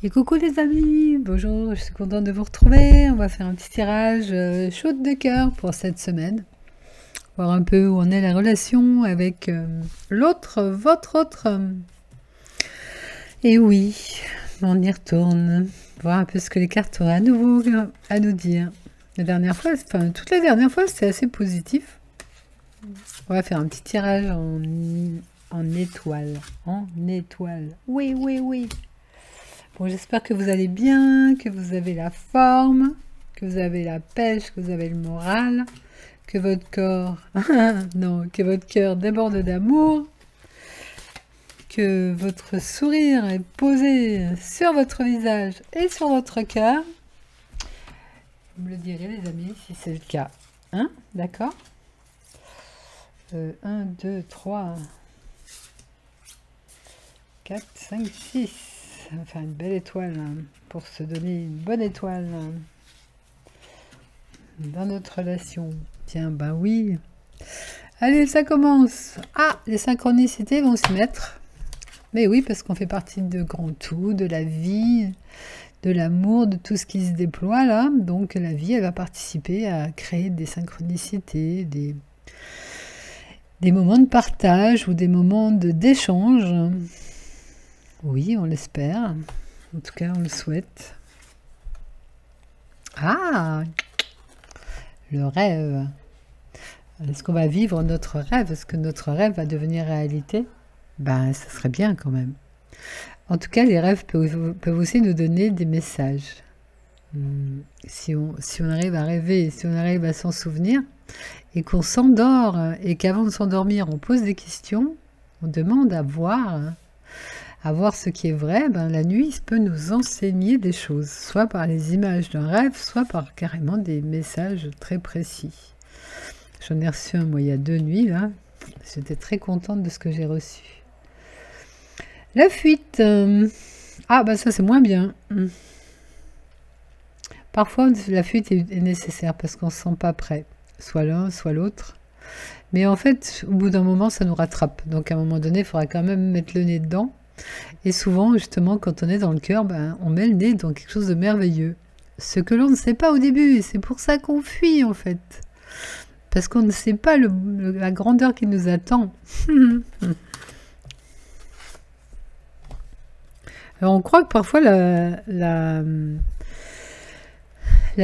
Et coucou les amis, bonjour, je suis contente de vous retrouver. On va faire un petit tirage chaud de cœur pour cette semaine. Voir un peu où en est la relation avec l'autre, votre autre. Et oui, on y retourne. Voir un peu ce que les cartes auraient à nouveau à nous dire. La dernière fois, enfin toute la dernière fois, c'était assez positif. On va faire un petit tirage en étoile. En étoile. Oui, oui, oui. Bon, j'espère que vous allez bien, que vous avez la forme, que vous avez la pêche, que vous avez le moral, que votre corps, non, que votre cœur déborde d'amour, que votre sourire est posé sur votre visage et sur votre cœur. Vous me le direz les amis si c'est le cas. Hein? D'accord? 1, 2, 3, 4, 5, 6. On va faire une belle étoile hein, pour se donner une bonne étoile dans notre relation. Tiens, bah oui. Allez, ça commence. Ah, les synchronicités vont s'y mettre. Mais oui, parce qu'on fait partie de grand tout, de la vie, de l'amour, de tout ce qui se déploie là. Donc la vie, elle va participer à créer des synchronicités, des moments de partage ou des moments d'échange. Oui, on l'espère. En tout cas, on le souhaite. Ah, le rêve. Est-ce qu'on va vivre notre rêve? Est-ce que notre rêve va devenir réalité? Ben, ça serait bien quand même. En tout cas, les rêves peuvent aussi nous donner des messages. Si on arrive à rêver, si on arrive à s'en souvenir, et qu'on s'endort, et qu'avant de s'endormir, on pose des questions, on demande à voir ce qui est vrai, ben, la nuit peut nous enseigner des choses, soit par les images d'un rêve, soit par carrément des messages très précis. J'en ai reçu un, moi, il y a 2 nuits, là. J'étais très contente de ce que j'ai reçu. La fuite. Ah, bah ça, c'est moins bien. Parfois, la fuite est nécessaire parce qu'on ne se sent pas prêt. Soit l'un, soit l'autre. Mais en fait, au bout d'un moment, ça nous rattrape. Donc, à un moment donné, il faudra quand même mettre le nez dedans. Et souvent, justement, quand on est dans le cœur, ben, on met le nez dans quelque chose de merveilleux. Ce que l'on ne sait pas au début. Et c'est pour ça qu'on fuit, en fait. Parce qu'on ne sait pas la grandeur qui nous attend. Alors on croit que parfois la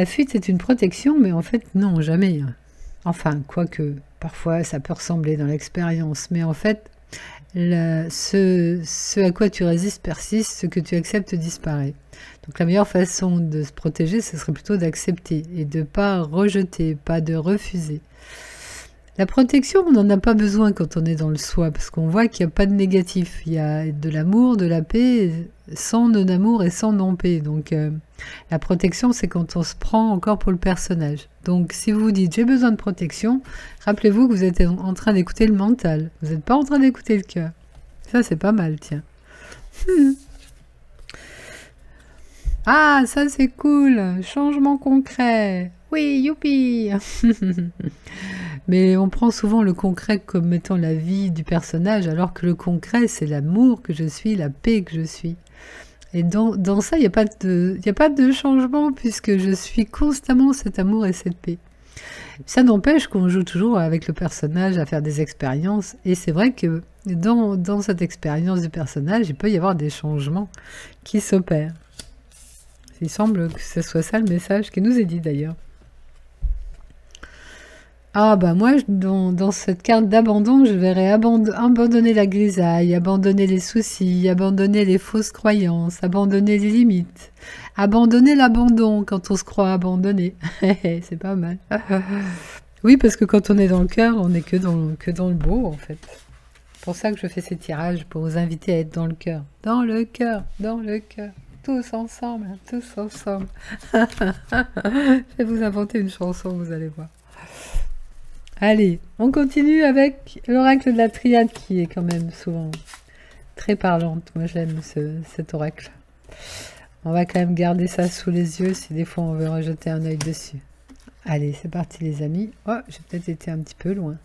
fuite est une protection, mais en fait non, jamais. Enfin, quoique, parfois ça peut ressembler dans l'expérience, mais en fait, ce à quoi tu résistes persiste, ce que tu acceptes disparaît. Donc la meilleure façon de se protéger, ce serait plutôt d'accepter et de ne pas rejeter, pas de refuser. La protection, on n'en a pas besoin quand on est dans le soi, parce qu'on voit qu'il n'y a pas de négatif. Il y a de l'amour, de la paix, sans non-amour et sans non-paix. Donc la protection, c'est quand on se prend encore pour le personnage. Donc si vous vous dites « j'ai besoin de protection », rappelez-vous que vous êtes en train d'écouter le mental. Vous n'êtes pas en train d'écouter le cœur. Ça, c'est pas mal, tiens. Ah, ça c'est cool. Changement concret. Oui, youpi. Mais on prend souvent le concret comme étant la vie du personnage, alors que le concret, c'est l'amour que je suis, la paix que je suis. Et dans ça, il n'y a pas de changement, puisque je suis constamment cet amour et cette paix. Ça n'empêche qu'on joue toujours avec le personnage à faire des expériences, et c'est vrai que dans cette expérience du personnage, il peut y avoir des changements qui s'opèrent. Il semble que ce soit ça le message qui nous est dit d'ailleurs. Ah bah moi, dans cette carte d'abandon, je verrais abandonner la grisaille, abandonner les soucis, abandonner les fausses croyances, abandonner les limites, abandonner l'abandon quand on se croit abandonné. C'est pas mal. Oui, parce que quand on est dans le cœur, on n'est que dans le beau en fait. C'est pour ça que je fais ces tirages, pour vous inviter à être dans le cœur. Dans le cœur, dans le cœur. Tous ensemble, tous ensemble. Je vais vous inventer une chanson, vous allez voir. Allez, on continue avec l'oracle de la triade qui est quand même souvent très parlante. Moi j'aime cet oracle. On va quand même garder ça sous les yeux si des fois on veut rejeter un œil dessus. Allez, c'est parti les amis. Oh, j'ai peut-être été un petit peu loin.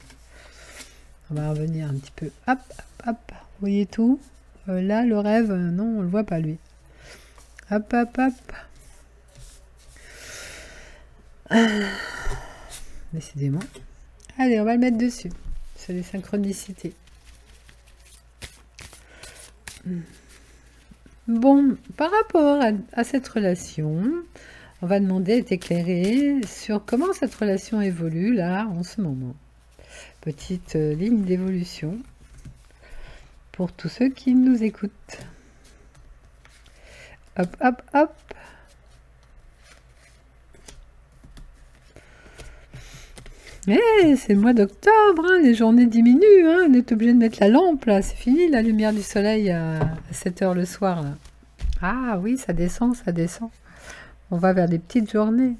On va revenir un petit peu. Hop, hop, hop. Vous voyez tout? Là, le rêve, non, on le voit pas lui. Hop, hop, hop. Décidément. Allez, on va le mettre dessus. Sur les synchronicités. Bon, par rapport à cette relation, on va demander à être éclairé sur comment cette relation évolue là en ce moment. Petite ligne d'évolution pour tous ceux qui nous écoutent. Hop, hop, hop. Eh, c'est le mois d'octobre, hein, les journées diminuent, hein, on est obligé de mettre la lampe là, c'est fini la lumière du soleil à 7 h le soir là. Ah oui, ça descend, ça descend. On va vers des petites journées.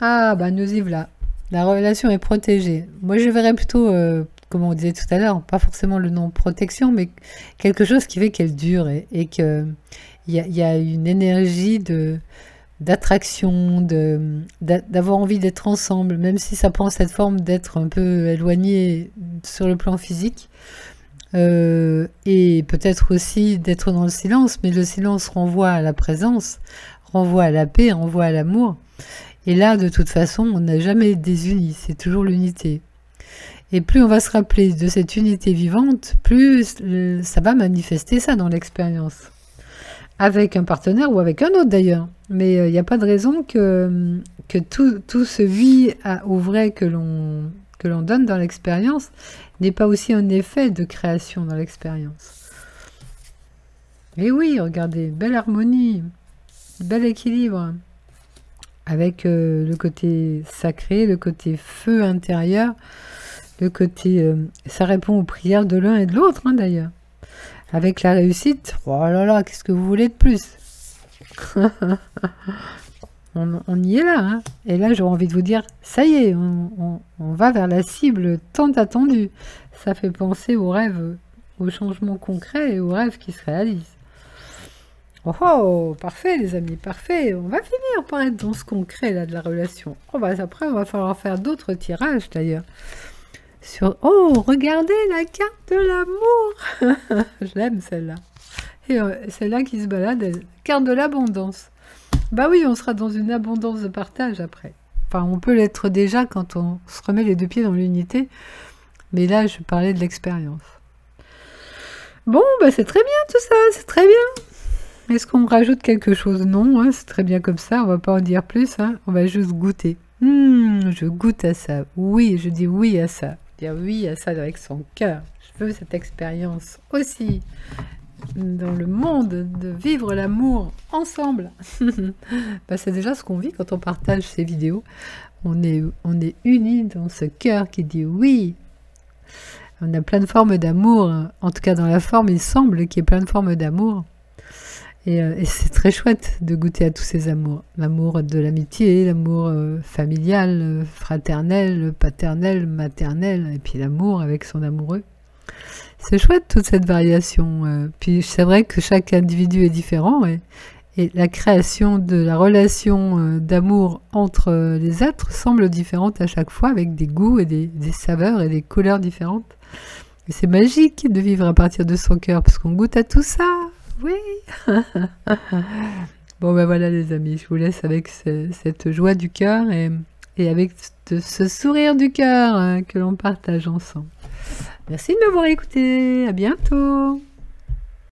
Ah bah nous y voilà. La relation est protégée. Moi je verrais plutôt, comme on disait tout à l'heure, pas forcément le nom protection, mais quelque chose qui fait qu'elle dure et qu'il y a une énergie d'attraction, d'avoir envie d'être ensemble, même si ça prend cette forme d'être un peu éloigné sur le plan physique, et peut-être aussi d'être dans le silence, mais le silence renvoie à la présence, renvoie à la paix, renvoie à l'amour, et là de toute façon on n'a jamais désuni, c'est toujours l'unité. Et plus on va se rappeler de cette unité vivante, plus ça va manifester ça dans l'expérience. Avec un partenaire ou avec un autre d'ailleurs. Mais il n'y a pas de raison que tout ce oui au vrai que l'on donne dans l'expérience n'ait pas aussi un effet de création dans l'expérience. Et oui, regardez, belle harmonie, bel équilibre. Avec le côté sacré, le côté feu intérieur, le côté... ça répond aux prières de l'un et de l'autre hein, d'ailleurs. Avec la réussite, oh là là, qu'est-ce que vous voulez de plus? on y est là, hein. Et là j'aurais envie de vous dire, ça y est, on va vers la cible tant attendue. Ça fait penser aux rêves, aux changements concrets et aux rêves qui se réalisent. Oh, oh, parfait les amis, parfait. On va finir par être dans ce concret là de la relation. Oh, bah, après on va falloir faire d'autres tirages d'ailleurs. Oh, regardez la carte de l'amour. Je l'aime celle-là. Et celle-là qui se balade, carte de l'abondance. Bah oui, on sera dans une abondance de partage après. Enfin, on peut l'être déjà quand on se remet les deux pieds dans l'unité. Mais là, je parlais de l'expérience. Bon, bah c'est très bien tout ça, c'est très bien. Est-ce qu'on rajoute quelque chose? Non, hein, c'est très bien comme ça, on va pas en dire plus. Hein, on va juste goûter. Je goûte à ça. Oui, je dis oui à ça. Dire oui à ça avec son cœur. Je veux cette expérience aussi dans le monde de vivre l'amour ensemble. Bah, c'est déjà ce qu'on vit quand on partage ces vidéos. On est unis dans ce cœur qui dit oui. On a plein de formes d'amour. En tout cas, dans la forme, il semble qu'il y ait plein de formes d'amour. Et c'est très chouette de goûter à tous ces amours. L'amour de l'amitié, l'amour familial, fraternel, paternel, maternel, et puis l'amour avec son amoureux. C'est chouette toute cette variation. Puis c'est vrai que chaque individu est différent et la création de la relation d'amour entre les êtres semble différente à chaque fois avec des goûts et des saveurs et des couleurs différentes. Et c'est magique de vivre à partir de son cœur parce qu'on goûte à tout ça. Oui. Bon ben voilà les amis, je vous laisse avec cette joie du cœur et avec ce sourire du cœur que l'on partage ensemble. Merci de m'avoir écouté, à bientôt.